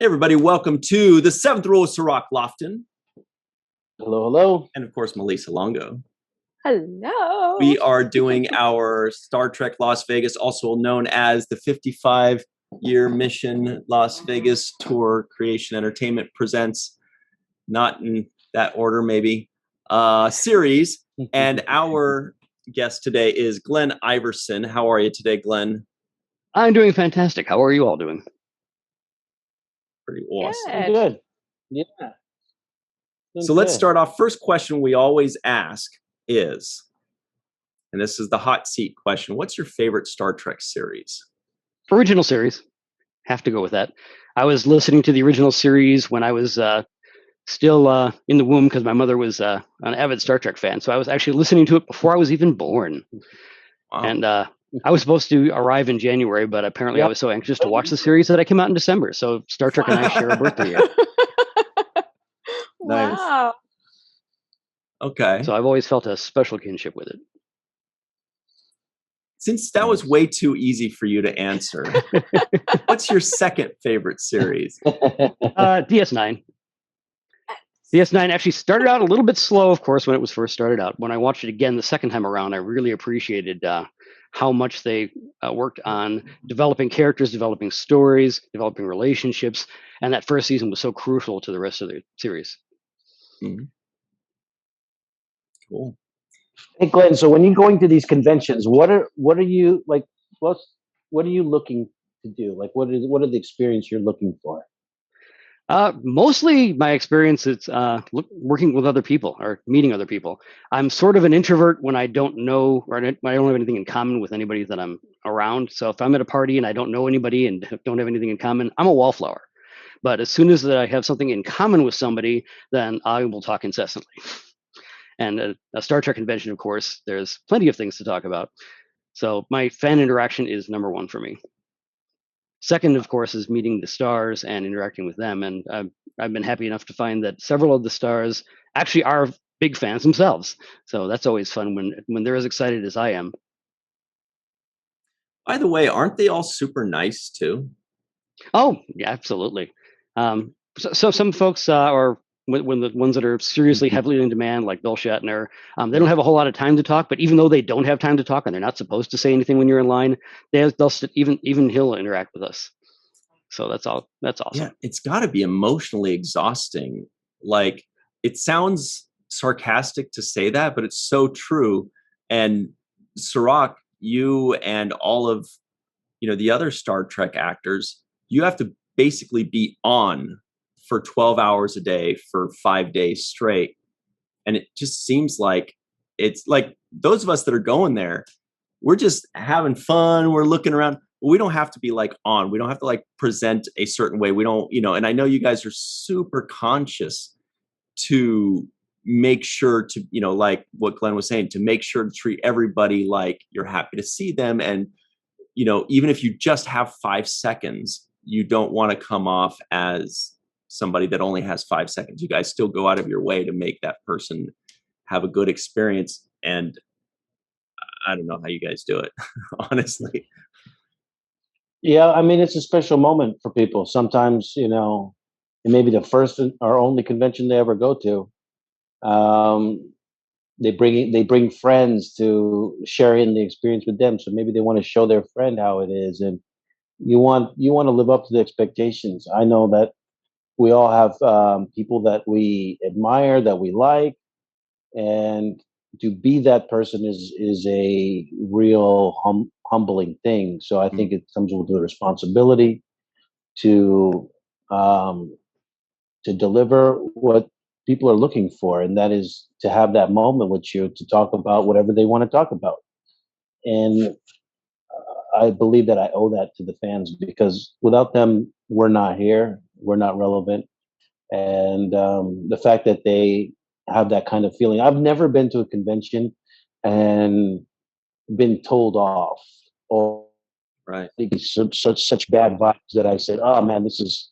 Hey everybody, welcome to the Seventh Rule of Sirach Lofton. Hello, hello. And of course, Melissa Longo. Hello. We are doing our Star Trek Las Vegas, also known as the 55-year mission Las Vegas Tour Creation Entertainment presents, not in that order maybe, series. And our guest today is Glenn Iverson. How are you today, Glenn? I'm doing fantastic. How are you all doing? Pretty awesome. Good. Good. Yeah. So let's start off. First question we always ask is, and this is the hot seat question, what's your favorite Star Trek series? Original series. Have to go with that. I was listening to the original series when I was still in the womb because my mother was an avid Star Trek fan. So I was actually listening to it before I was even born. Wow. And I was supposed to arrive in January, but apparently I was so anxious to watch the series that I came out in December. So Star Trek and I share a birthday year. Nice. Wow. Okay. So I've always felt a special kinship with it. Since that was way too easy for you to answer, what's your second favorite series? DS9. DS9 actually started out a little bit slow, of course, when it was first started out. When I watched it again the second time around, I really appreciated how much they worked on developing characters, developing stories, developing relationships, and that first season was so crucial to the rest of the series. Mm-hmm. Cool. Hey Glenn, so when you're going to these conventions, what are you like? What are you looking to do? Like, what are the experience you're looking for? Mostly my experience is working with other people or meeting other people. I'm sort of an introvert when I don't know or I don't have anything in common with anybody that I'm around. So if I'm at a party and I don't know anybody and don't have anything in common, I'm a wallflower. But as soon as I have something in common with somebody, then I will talk incessantly. And a Star Trek convention, of course, there's plenty of things to talk about. So my fan interaction is number one for me. Second, of course, is meeting the stars and interacting with them. And I've been happy enough to find that several of the stars actually are big fans themselves. So that's always fun when they're as excited as I am. By the way, aren't they all super nice too? Oh, yeah, absolutely. So some folks are when the ones that are seriously heavily in demand, like Bill Shatner, they don't have a whole lot of time to talk. But even though they don't have time to talk and they're not supposed to say anything when you're in line, even he'll interact with us. So that's awesome. Yeah, it's got to be emotionally exhausting. Like, it sounds sarcastic to say that, but it's so true. And Sirach, you and all of the other Star Trek actors, you have to basically be on for 12 hours a day for 5 days straight. And it just seems like it's like those of us that are going there, we're just having fun. We're looking around. We don't have to be like on. We don't have to like present a certain way. We don't, and I know you guys are super conscious to make sure to, like what Glenn was saying, to make sure to treat everybody like you're happy to see them. And, even if you just have 5 seconds, you don't want to come off as somebody that only has 5 seconds. You guys still go out of your way to make that person have a good experience. And I don't know how you guys do it, honestly. Yeah, I mean, it's a special moment for people. Sometimes, it may be the first or only convention they ever go to. They bring friends to share in the experience with them. So maybe they want to show their friend how it is, and you want to live up to the expectations. I know that we all have people that we admire, that we like, and to be that person is a real humbling thing. So I think it comes with the responsibility to deliver what people are looking for, and that is to have that moment with you to talk about whatever they want to talk about. And I believe that I owe that to the fans, because without them, we're not here, we're not relevant. And the fact that they have that kind of feeling. I've never been to a convention and been told off, or right, such bad vibes that I said, oh man, this is,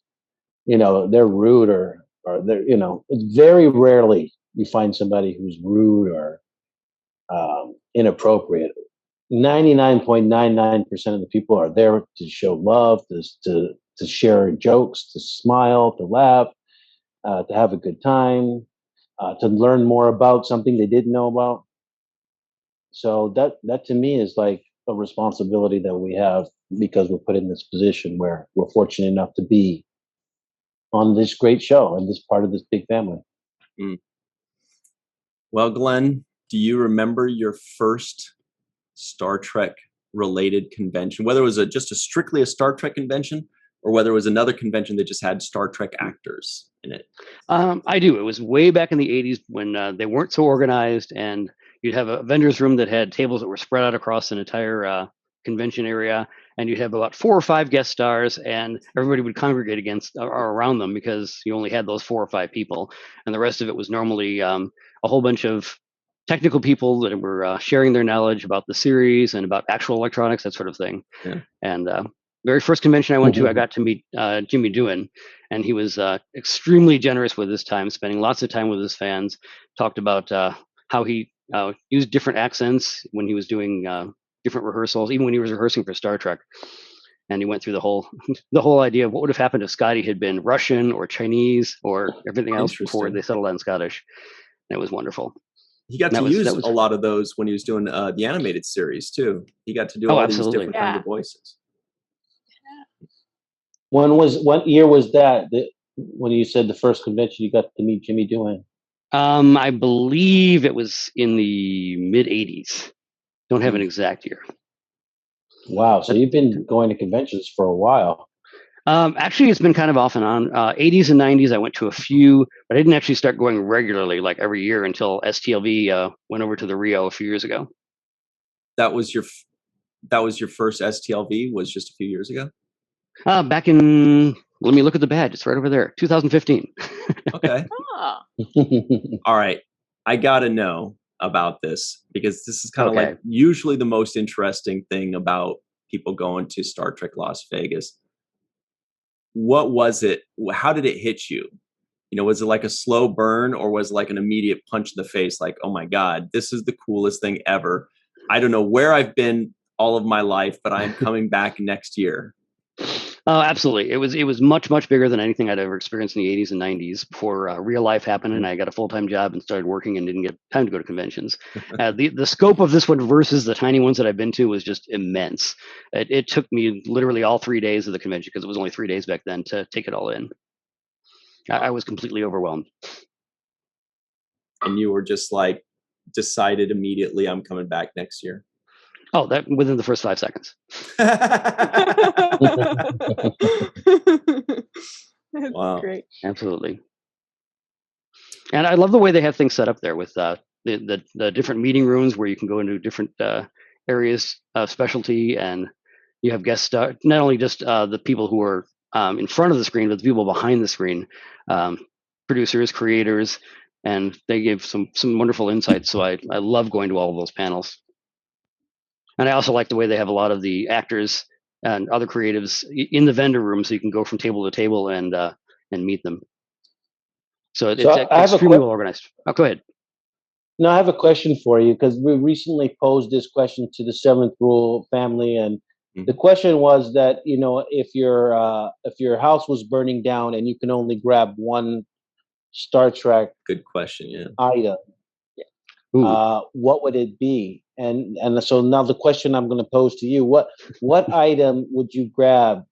they're rude, or they're, it's very rarely you find somebody who's rude or inappropriate. 99.99% of the people are there to show love, to to share jokes, to smile, to laugh, to have a good time, to learn more about something they didn't know about. So that to me is like a responsibility that we have because we're put in this position where we're fortunate enough to be on this great show and this part of this big family. Mm. Well, Glenn, do you remember your first Star Trek related convention, whether it was just a strictly a Star Trek convention or whether it was another convention that just had Star Trek actors in it? I do. It was way back in the 80s when they weren't so organized, and you'd have a vendor's room that had tables that were spread out across an entire convention area, and you'd have about 4 or 5 guest stars, and everybody would congregate against or around them because you only had those 4 or 5 people, and the rest of it was normally a whole bunch of technical people that were sharing their knowledge about the series and about actual electronics, that sort of thing. Yeah. And very first convention I went to, I got to meet Jimmy Doohan, and he was extremely generous with his time, spending lots of time with his fans. Talked about how he used different accents when he was doing different rehearsals, even when he was rehearsing for Star Trek. And he went through the whole idea of what would have happened if Scotty had been Russian or Chinese or everything else before they settled on Scottish. And it was wonderful. He got to use a lot of those when he was doing the animated series too. He got to do all these different kinds of voices. What year was that? When you said the first convention you got to meet Jimmy Doohan? I believe it was in the mid '80s. Don't have an exact year. Wow, so you've been going to conventions for a while. Actually, it's been kind of off and on. 80s and 90s, I went to a few, but I didn't actually start going regularly, like every year, until STLV went over to the Rio a few years ago. That was your first STLV? Was just a few years ago? Back in, let me look at the badge. It's right over there. 2015. Okay. Oh. All right. I gotta know about this because this is kind of like usually the most interesting thing about people going to Star Trek Las Vegas. What was it? How did it hit you? You know, was it like a slow burn or was it like an immediate punch in the face? Like, oh my God, this is the coolest thing ever. I don't know where I've been all of my life, but I'm coming back next year. Oh, absolutely. It was much, much bigger than anything I'd ever experienced in the 80s and 90s before real life happened and I got a full-time job and started working and didn't get time to go to conventions. The scope of this one versus the tiny ones that I've been to was just immense. It took me literally all 3 days of the convention, because it was only 3 days back then, to take it all in. I was completely overwhelmed. And you were just like, decided immediately, I'm coming back next year. Oh, that within the first 5 seconds. Wow. Great. Absolutely. And I love the way they have things set up there with the different meeting rooms where you can go into different areas of specialty, and you have guest not only just the people who are in front of the screen, but the people behind the screen, producers, creators, and they give some wonderful insights. So I love going to all of those panels. And I also like the way they have a lot of the actors and other creatives in the vendor room, so you can go from table to table and meet them. So it's extremely well organized. Oh, go ahead. No, I have a question for you, because we recently posed this question to the Seventh Rule family, and the question was that, you know, if your house was burning down and you can only grab one Star Trek item, what would it be? And so now the question I'm going to pose to you: what item would you grab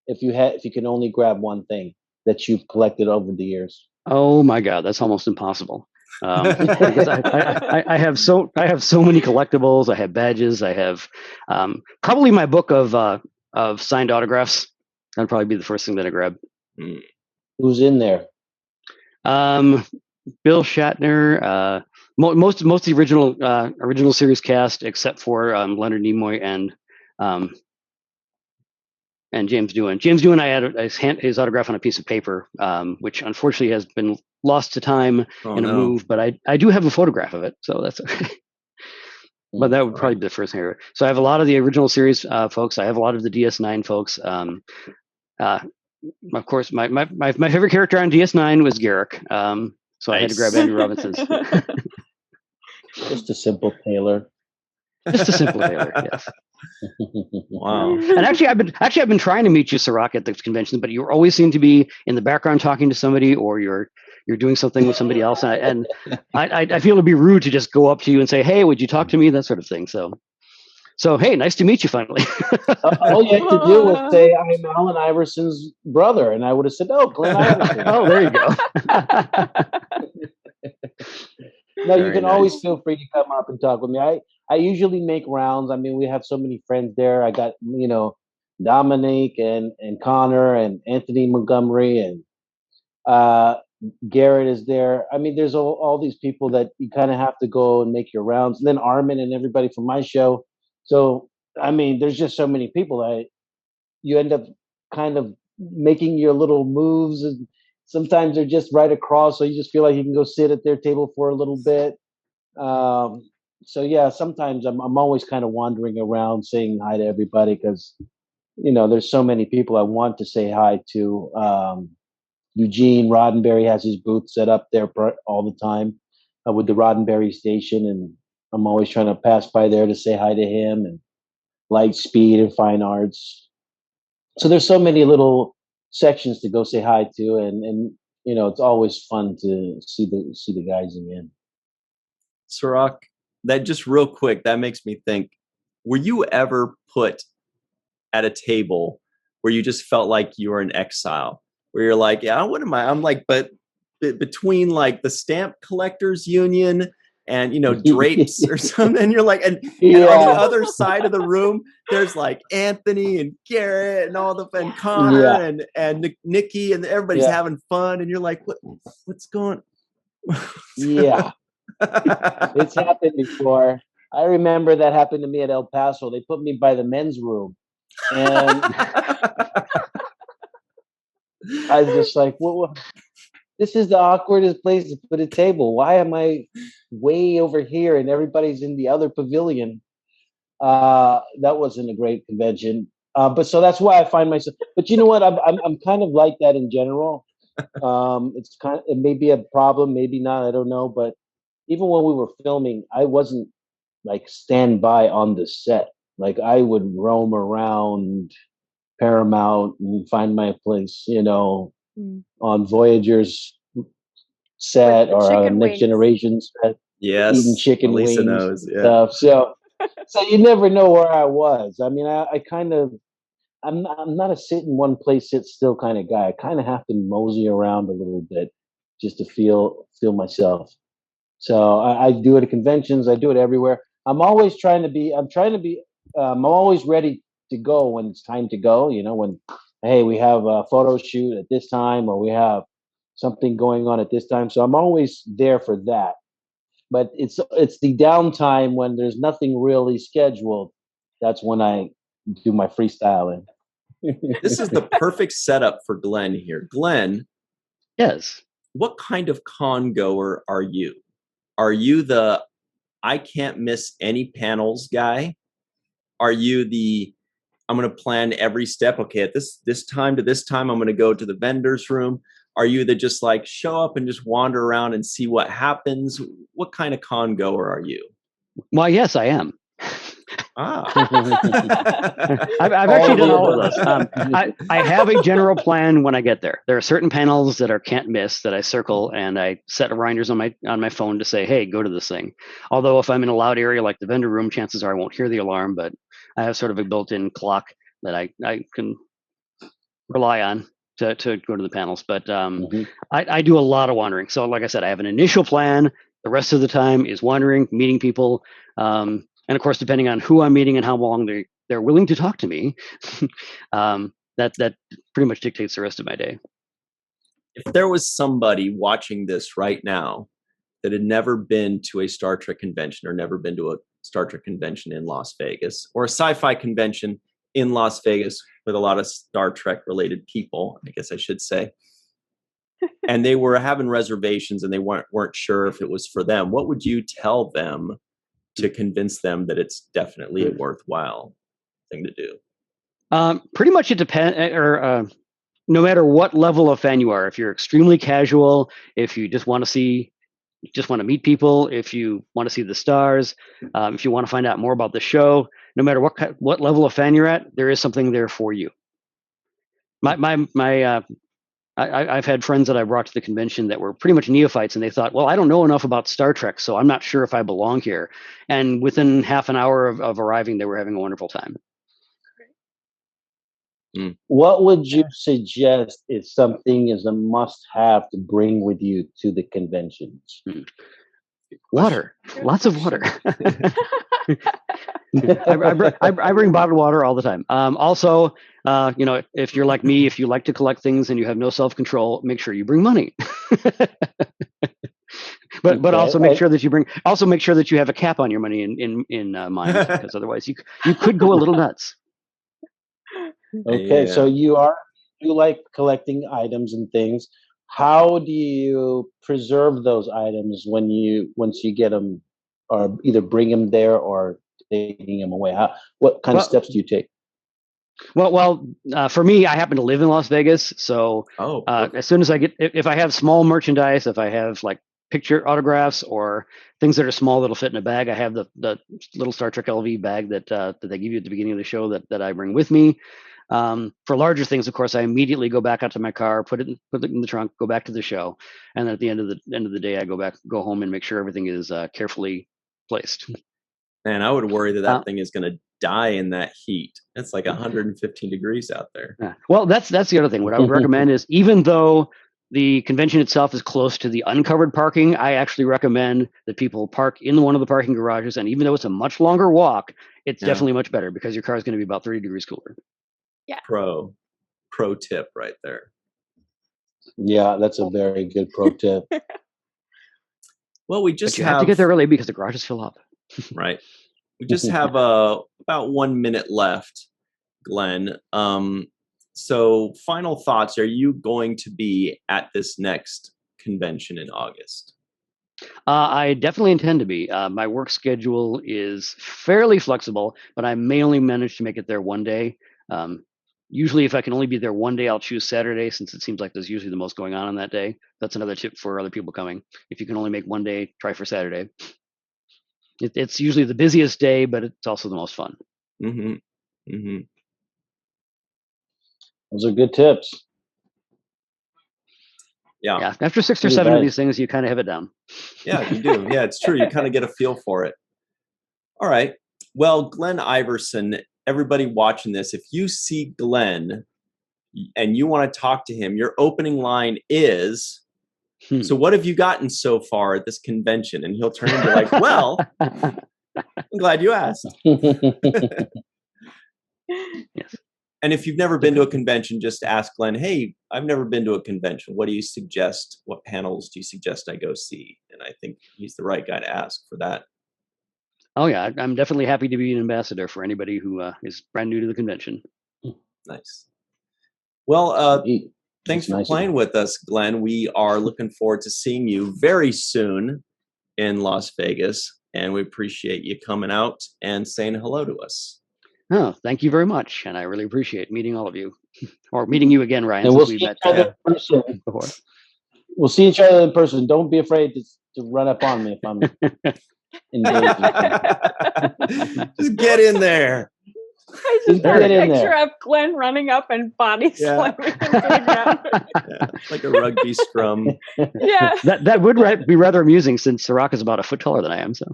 if you can only grab one thing that you've collected over the years? Oh my God, that's almost impossible. Because I have so many collectibles. I have badges. I have probably my book of signed autographs. That'd probably be the first thing that I grab. Who's in there? Bill Shatner. Most of the original series cast, except for Leonard Nimoy and James Doohan. James Doohan, I had his autograph on a piece of paper, which unfortunately has been lost to time in a move. But I do have a photograph of it, so that's okay. But that would probably be the first thing. So I have a lot of the original series folks. I have a lot of the DS9 folks. Of course, my favorite character on DS9 was Garrick. So I had to grab Andrew Robinson's. Just a simple Taylor. Just a simple Taylor, yes. Wow. And actually, I've been trying to meet you, Sirach, at the convention, but you always seem to be in the background talking to somebody, or you're doing something with somebody else. And I feel it'd be rude to just go up to you and say, "Hey, would you talk to me?" That sort of thing. So hey, nice to meet you finally. All you had to do was say, "I'm Alan Iverson's brother," and I would have said, "Oh, Glenn Iverson." Oh, there you go. No, you Very can nice. always feel free to come up and talk with me. I usually make rounds. I mean, we have so many friends there. I got, Dominique and Connor and Anthony Montgomery and uh, Garrett is there. I mean, there's all these people that you kind of have to go and make your rounds. And then Armin and everybody from my show. So, I mean, there's just so many people that you end up kind of making your little moves, and sometimes they're just right across, so you just feel like you can go sit at their table for a little bit. So yeah, sometimes I'm always kind of wandering around saying hi to everybody because there's so many people I want to say hi to. Eugene Roddenberry has his booth set up there all the time with the Roddenberry station, and I'm always trying to pass by there to say hi to him, and Lightspeed and Fine Arts. So there's so many little sections to go say hi to, and it's always fun to see the guys again. Sirach, that just real quick, that makes me think, were you ever put at a table where you just felt like you were in exile? Where you're like, yeah, what am I? I'm like, but between like the stamp collectors union and drapes or something, and you're like, and on the other side of the room, there's like Anthony and Garrett and and Connor and Nikki, and everybody's having fun, and you're like, what's going? Yeah, it's happened before. I remember that happened to me at El Paso. They put me by the men's room, and I was just like, what? This is the awkwardest place to put a table. Why am I way over here and everybody's in the other pavilion? That wasn't a great convention. But so that's why I find myself. But you know what? I'm kind of like that in general. It may be a problem, maybe not. I don't know. But even when we were filming, I wasn't like stand by on the set. Like I would roam around Paramount and find my place, on Voyager's set or Next Generation set, eating chicken Lisa wings knows, and stuff. So you never know where I was. I mean, I kind of, I'm not a sit in one place, sit still kind of guy. I kind of have to mosey around a little bit just to feel myself. So I do it at conventions. I do it everywhere. I'm always I'm always ready to go when it's time to go. When, hey, we have a photo shoot at this time, or we have something going on at this time. So I'm always there for that. But it's the downtime when there's nothing really scheduled. That's when I do my freestyling. This is the perfect setup for Glenn here. Glenn, yes. What kind of con goer are you? Are you the I can't miss any panels guy? Are you the I'm going to plan every step? Okay, at this time to this time, I'm going to go to the vendor's room. Are you the just like show up and just wander around and see what happens? What kind of con goer are you? Well, yes, I am. I've actually done all of those. I have a general plan when I get there. There are certain panels that are can't miss that I circle, and I set reminders on my phone to say, "Hey, go to this thing." Although if I'm in a loud area like the vendor room, chances are I won't hear the alarm. But I have sort of a built-in clock that I can rely on to go to the panels. But I do a lot of wandering. So, like I said, I have an initial plan. The rest of the time is wandering, meeting people. And of course, depending on who I'm meeting and how long they're willing to talk to me, that pretty much dictates the rest of my day. If there was somebody watching this right now that had never been to a Star Trek convention or never been to a Star Trek convention in Las Vegas or a sci-fi convention in Las Vegas with a lot of Star Trek related people, I guess I should say, and they were having reservations and they weren't sure if it was for them, what would you tell them to convince them that it's definitely a worthwhile thing to do? Pretty much it depends, or no matter what level of fan you are, if you're extremely casual, if you just want to see just want to meet people, if you want to see the stars, if you want to find out more about the show, no matter what level of fan you're at, there is something there for you. I've had friends that I brought to the convention that were pretty much neophytes, and they thought, well, I don't know enough about Star Trek, so I'm not sure if I belong here. And within half an hour of arriving, they were having a wonderful time. What would you suggest is something is a must-have to bring with you to the conventions? Water, lots of water. I bring bottled water all the time. Also, if you're like me, if you like to collect things and you have no self-control, make sure you bring money. But also make sure that you have a cap on your money in mind, because otherwise you could go a little nuts. Okay, so you like collecting items and things. How do you preserve those items once you get them, or either bring them there or taking them away? What kind of steps do you take? Well, for me, I happen to live in Las Vegas, so as soon as if I have small merchandise, if I have like picture autographs or things that are small that'll fit in a bag, I have the little Star Trek LV bag that they give you at the beginning of the show that I bring with me. For larger things, of course, I immediately go back out to my car, put it in the trunk, go back to the show, and then at the end of the day, I go home and make sure everything is carefully placed. Man, I would worry that thing is going to die in that heat. It's like 115 degrees out there. Well, that's the other thing. What I would recommend is, even though the convention itself is close to the uncovered parking, I actually recommend that people park in one of the parking garages. And even though it's a much longer walk, it's definitely much better because your car is going to be about 30 degrees cooler. Yeah. Pro tip right there. Yeah, that's a very good pro tip. Well, we just have to get there early because the garages fill up. Right. We just have about 1 minute left, Glenn. So final thoughts. Are you going to be at this next convention in August? I definitely intend to be. My work schedule is fairly flexible, but I may only manage to make it there one day. Usually, if I can only be there one day, I'll choose Saturday, since it seems like there's usually the most going on that day. That's another tip for other people coming. If you can only make one day, try for Saturday. It's usually the busiest day, but it's also the most fun. Mm-hmm. Mm-hmm. Those are good tips. Yeah. After 6 or 7 of these things, you kind of have it down. Yeah, you do. Yeah, it's true. You kind of get a feel for it. All right. Well, Glenn Iverson, everybody watching this, if you see Glenn and you want to talk to him, your opening line is, so what have you gotten so far at this convention? And he'll turn into like, well, I'm glad you asked. Yes. And if you've never been to a convention, just ask Glenn, hey, I've never been to a convention. What do you suggest? What panels do you suggest I go see? And I think he's the right guy to ask for that. Oh, yeah. I'm definitely happy to be an ambassador for anybody who is brand new to the convention. Nice. Well, thanks for playing with us, Glenn. We are looking forward to seeing you very soon in Las Vegas. And we appreciate you coming out and saying hello to us. Oh, thank you very much. And I really appreciate meeting all of you. Or meeting you again, Ryan. And we'll see each other in person. Before. We'll see each other in person. Don't be afraid to run up on me if I'm in danger. Just get in there. I just got a picture of Glenn running up and body slamming into the ground. Like a rugby scrum. Yeah. That would be rather amusing, since Sirach is about a foot taller than I am. So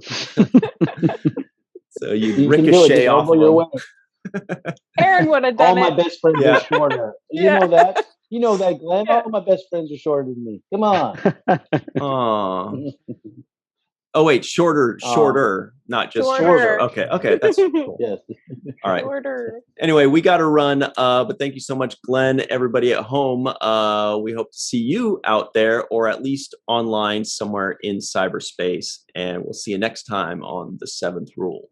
so you ricochet off of him. Aaron would have done all my best friends are shorter. You know that? You know that, Glenn? All my best friends are shorter than me. Come on. Oh wait, shorter, not just shorter. Okay, that's cool. Yes. All right. Shorter. Anyway, we got to run, but thank you so much, Glenn. Everybody at home, we hope to see you out there, or at least online somewhere in cyberspace, and we'll see you next time on The Seventh Rule.